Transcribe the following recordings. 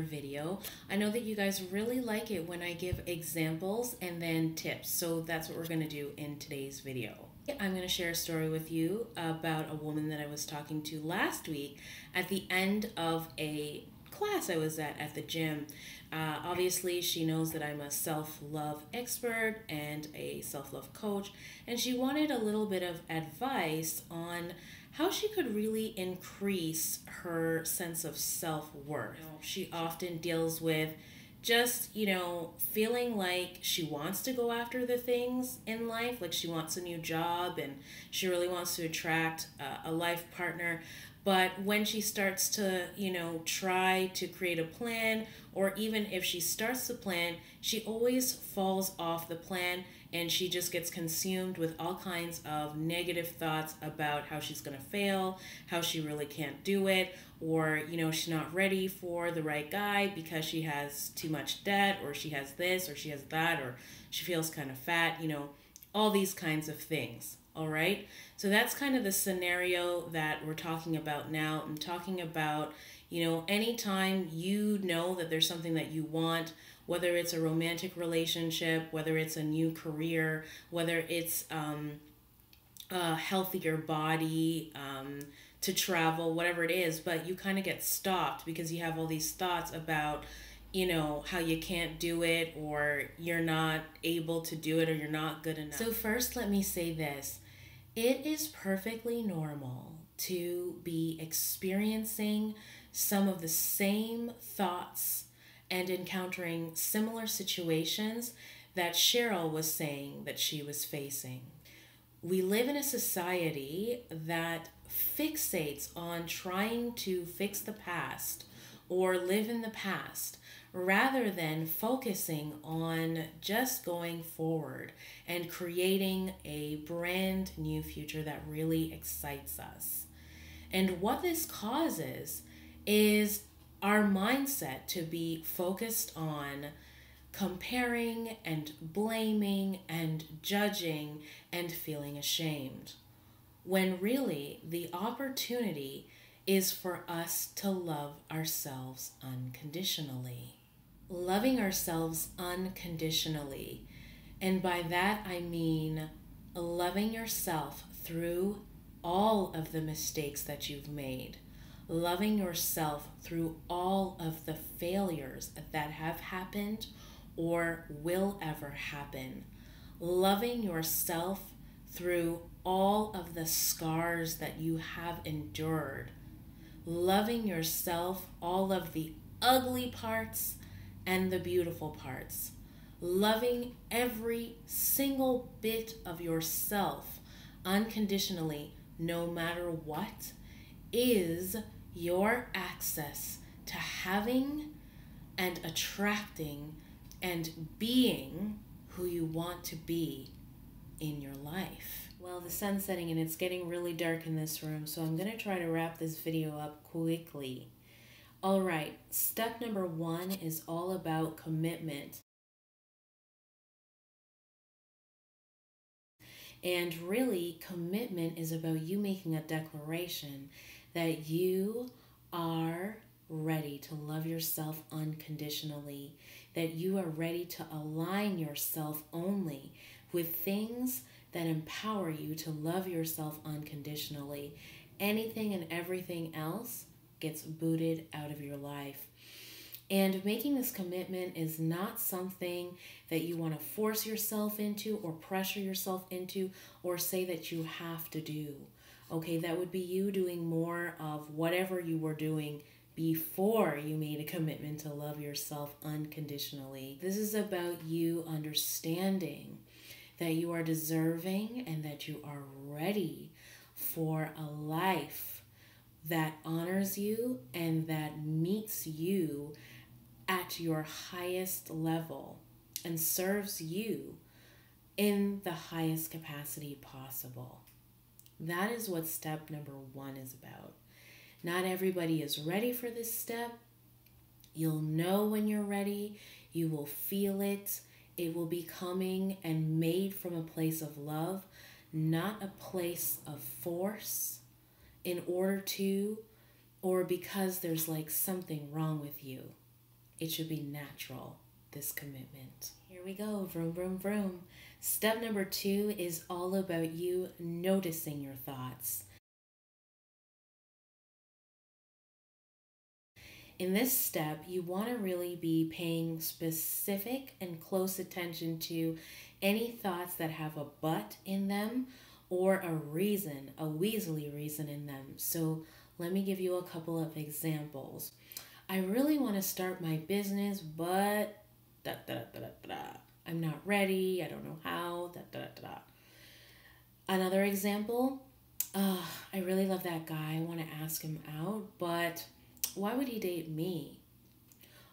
video. I know that you guys really like it when I give examples and then tips, so that's what we're going to do in today's video. I'm going to share a story with you about a woman that I was talking to last week at the end of a class I was at the gym. Obviously, she knows that I'm a self-love expert and a self-love coach, and she wanted a little bit of advice on how she could really increase her sense of self-worth. She often deals with just, feeling like she wants to go after the things in life, like she wants a new job and she really wants to attract a life partner. But when she starts to, try to create a plan, or even if she starts the plan, she always falls off the plan and she just gets consumed with all kinds of negative thoughts about how she's going to fail, how she really can't do it, or, she's not ready for the right guy because she has too much debt, or she has this, or she has that, or she feels kind of fat, all these kinds of things. All right. So that's kind of the scenario that we're talking about now. I'm talking about, anytime you know that there's something that you want, whether it's a romantic relationship, whether it's a new career, whether it's a healthier body, to travel, whatever it is, but you kind of get stopped because you have all these thoughts about, how you can't do it, or you're not able to do it, or you're not good enough. So first, let me say this. It is perfectly normal to be experiencing some of the same thoughts and encountering similar situations that Cheryl was saying that she was facing. We live in a society that fixates on trying to fix the past or live in the past, rather than focusing on just going forward and creating a brand new future that really excites us. And what this causes is our mindset to be focused on comparing and blaming and judging and feeling ashamed, when really the opportunity is for us to love ourselves unconditionally. Loving ourselves unconditionally. And by that I mean loving yourself through all of the mistakes that you've made. Loving yourself through all of the failures that have happened or will ever happen. Loving yourself through all of the scars that you have endured. Loving yourself, all of the ugly parts and the beautiful parts. Loving every single bit of yourself unconditionally, no matter what, is your access to having and attracting and being who you want to be in your life. Well, the sun's setting and it's getting really dark in this room, so I'm going to try to wrap this video up quickly. All right, step number 1 is all about commitment. And really, commitment is about you making a declaration that you are ready to love yourself unconditionally, that you are ready to align yourself only with things that empower you to love yourself unconditionally. Anything and everything else gets booted out of your life. And making this commitment is not something that you want to force yourself into or pressure yourself into or say that you have to do. Okay, that would be you doing more of whatever you were doing before you made a commitment to love yourself unconditionally. This is about you understanding that you are deserving and that you are ready for a life that honors you and that meets you at your highest level and serves you in the highest capacity possible. That is what step number 1 is about. Not everybody is ready for this step. You'll know when you're ready. You will feel it. It will be coming and made from a place of love, not a place of force in order to, or because there's like something wrong with you. It should be natural, this commitment. Here we go, vroom, vroom, vroom. Step number 2 is all about you noticing your thoughts. In this step, you want to really be paying specific and close attention to any thoughts that have a but in them or a reason, a weaselly reason in them. So let me give you a couple of examples. I really want to start my business, but da, da, da, da, da. I'm not ready. I don't know how. Da, da, da, da. Another example, I really love that guy. I want to ask him out, but why would he date me?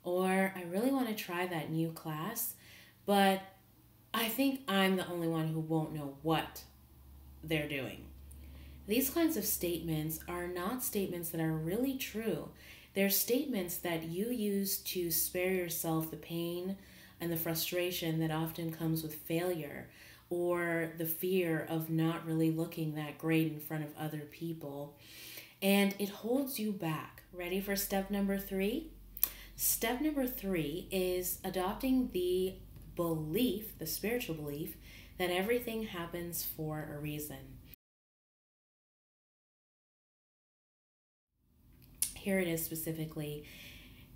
Or I really want to try that new class, but I think I'm the only one who won't know what they're doing. These kinds of statements are not statements that are really true. They're statements that you use to spare yourself the pain and the frustration that often comes with failure or the fear of not really looking that great in front of other people. And it holds you back. Ready for step number 3? Step number 3 is adopting the belief, the spiritual belief, that everything happens for a reason. Here it is specifically.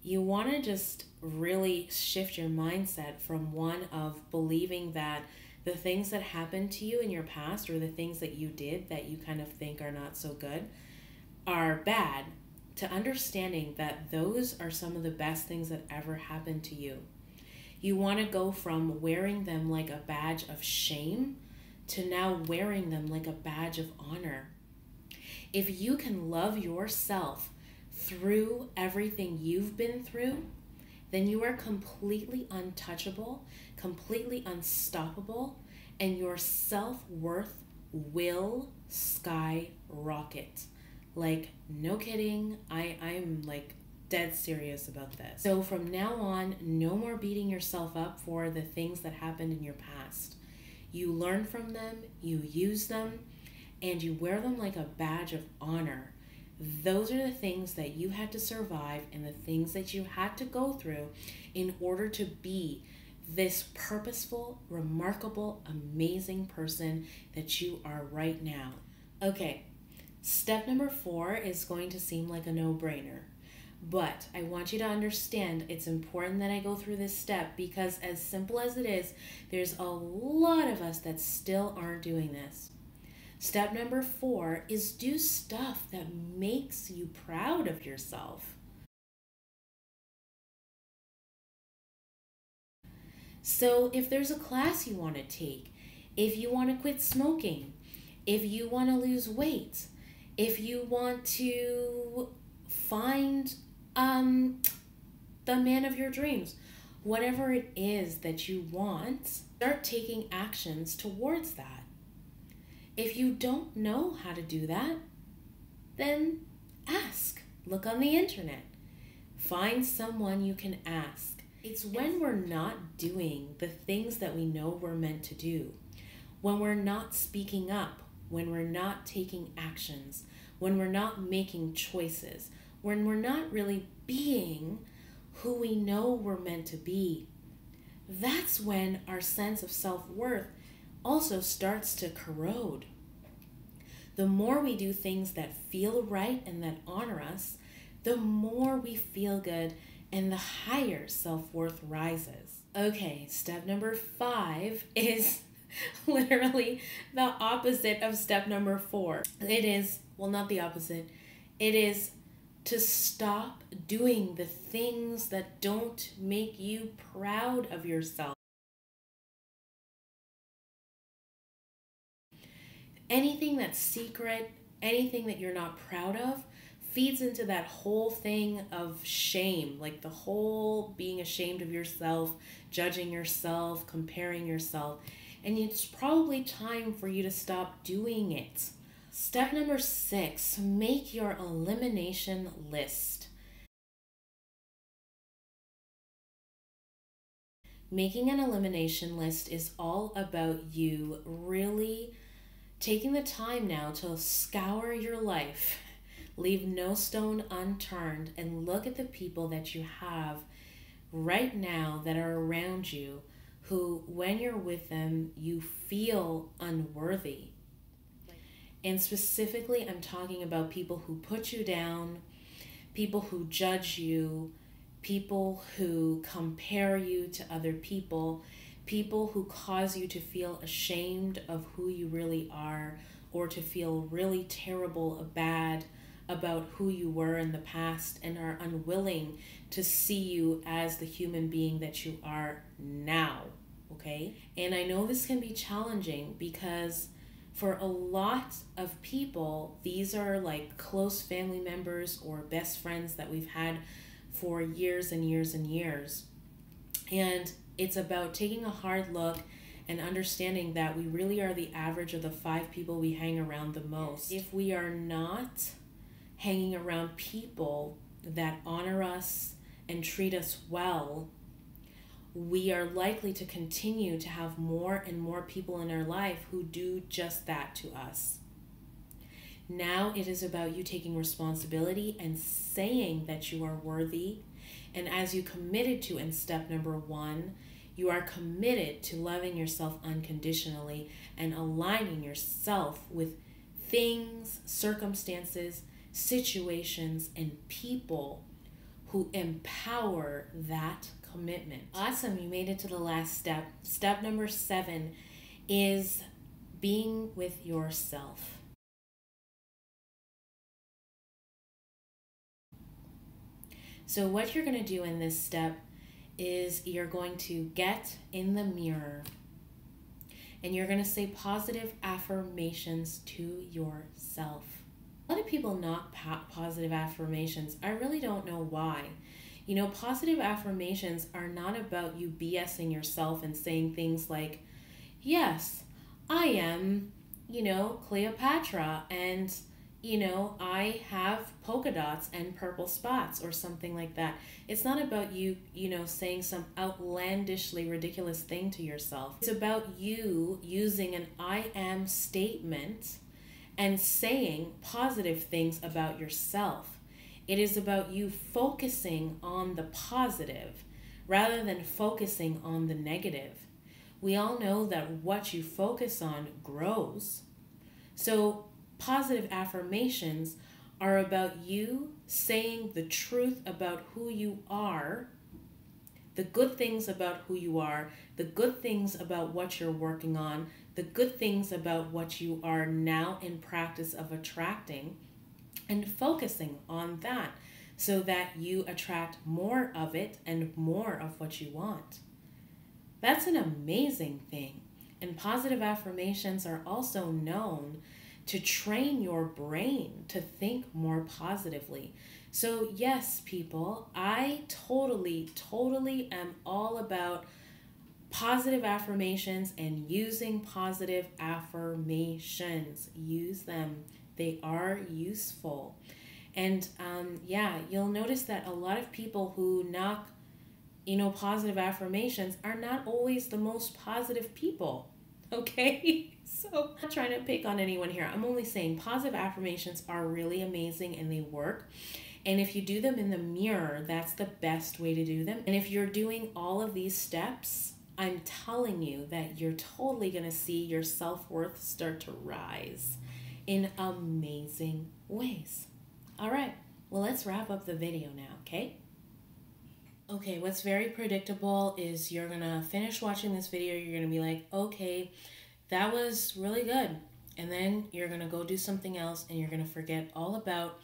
You want to just really shift your mindset from one of believing that the things that happened to you in your past or the things that you did that you kind of think are not so good are bad, to understanding that those are some of the best things that ever happened to you. You want to go from wearing them like a badge of shame to now wearing them like a badge of honor. If you can love yourself through everything you've been through, then you are completely untouchable, completely unstoppable, and your self-worth will skyrocket. Like, no kidding, I'm like dead serious about this. So from now on, no more beating yourself up for the things that happened in your past. You learn from them, you use them, and you wear them like a badge of honor. Those are the things that you had to survive and the things that you had to go through in order to be this purposeful, remarkable, amazing person that you are right now. Okay, step number 4 is going to seem like a no-brainer. But I want you to understand it's important that I go through this step because as simple as it is, there's a lot of us that still aren't doing this. Step number 4 is do stuff that makes you proud of yourself. So if there's a class you want to take, if you want to quit smoking, if you want to lose weight, if you want to find the man of your dreams, whatever it is that you want, start taking actions towards that. If you don't know how to do that, then ask. Look on the internet. Find someone you can ask. It's when we're not doing the things that we know we're meant to do, when we're not speaking up, when we're not taking actions, when we're not making choices, when we're not really being who we know we're meant to be. That's when our sense of self-worth also starts to corrode. The more we do things that feel right and that honor us, the more we feel good and the higher self-worth rises. Okay, step number 5 is literally the opposite of step number 4. It is, well, not the opposite. It is to stop doing the things that don't make you proud of yourself. Anything that's secret, anything that you're not proud of, feeds into that whole thing of shame, like the whole being ashamed of yourself, judging yourself, comparing yourself. And it's probably time for you to stop doing it. Step number 6, make your elimination list. Making an elimination list is all about you really taking the time now to scour your life, leave no stone unturned, and look at the people that you have right now that are around you who, when you're with them, you feel unworthy. And specifically, I'm talking about people who put you down, people who judge you, people who compare you to other people, people who cause you to feel ashamed of who you really are, or to feel really terrible or bad about who you were in the past and are unwilling to see you as the human being that you are now. Okay? And I know this can be challenging because for a lot of people, these are like close family members or best friends that we've had for years and years and years. And it's about taking a hard look and understanding that we really are the average of the 5 people we hang around the most. If we are not hanging around people that honor us and treat us well, we are likely to continue to have more and more people in our life who do just that to us. Now it is about you taking responsibility and saying that you are worthy. And as you committed to in step number 1, you are committed to loving yourself unconditionally and aligning yourself with things, circumstances, situations, and people who empower that commitment. Awesome, you made it to the last step. Step number 7 is being with yourself. So what you're going to do in this step is you're going to get in the mirror and you're going to say positive affirmations to yourself. A lot of people knock positive affirmations. I really don't know why. You know, positive affirmations are not about you BSing yourself and saying things like, yes, I am, Cleopatra, and, I have polka dots and purple spots or something like that. It's not about you, saying some outlandishly ridiculous thing to yourself. It's about you using an I am statement and saying positive things about yourself. It is about you focusing on the positive rather than focusing on the negative. We all know that what you focus on grows. So positive affirmations are about you saying the truth about who you are, the good things about who you are, the good things about what you're working on, the good things about what you are now in practice of attracting, and focusing on that so that you attract more of it and more of what you want. That's an amazing thing. And positive affirmations are also known to train your brain to think more positively. So yes, people, I totally am all about positive affirmations and using positive affirmations. Use them. They are useful. And you'll notice that a lot of people who knock, positive affirmations are not always the most positive people. Okay? So I'm not trying to pick on anyone here. I'm only saying positive affirmations are really amazing and they work. And if you do them in the mirror, that's the best way to do them. And if you're doing all of these steps, I'm telling you that you're totally going to see your self-worth start to rise in amazing ways. All right, well, let's wrap up the video now, okay? Okay, what's very predictable is you're going to finish watching this video. You're going to be like, okay, that was really good. And then you're going to go do something else and you're going to forget all about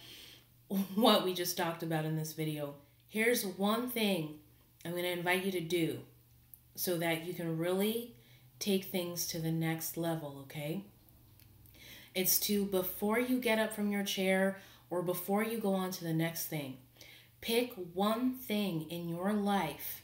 what we just talked about in this video. Here's one thing I'm going to invite you to do so that you can really take things to the next level, okay? It's to, before you get up from your chair or before you go on to the next thing, pick one thing in your life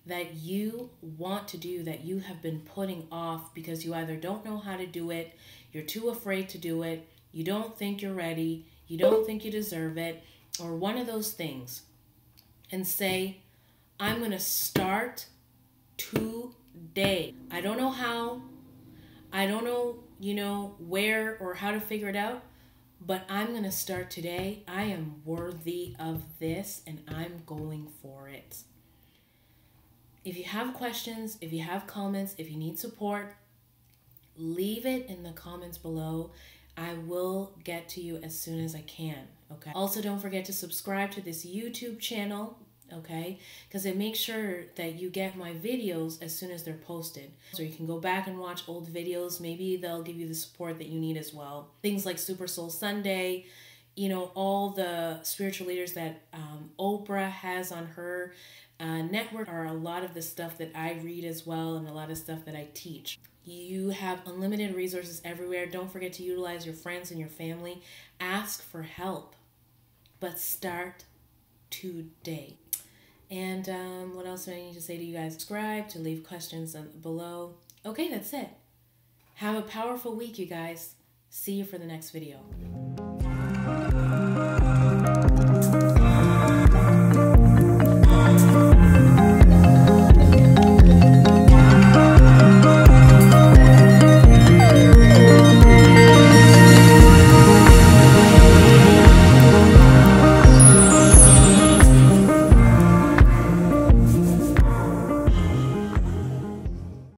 that you want to do that you have been putting off because you either don't know how to do it, you're too afraid to do it, you don't think you're ready, you don't think you deserve it, or one of those things. And say, I'm going to start today. I don't know how, I don't know, where or how to figure it out, but I'm going to start today. I am worthy of this and I'm going for it. If you have questions, if you have comments, if you need support, leave it in the comments below. I will get to you as soon as I can, okay? Also, don't forget to subscribe to this YouTube channel, okay? Because it makes sure that you get my videos as soon as they're posted. So you can go back and watch old videos. Maybe they'll give you the support that you need as well. Things like Super Soul Sunday, you know, all the spiritual leaders that Oprah has on her network are a lot of the stuff that I read as well, and a lot of stuff that I teach. You have unlimited resources everywhere. Don't forget to utilize your friends and your family. Ask for help, but start today. And what else do I need to say to you guys? Subscribe, to leave questions below. Okay, that's it. Have a powerful week, you guys. See you for the next video.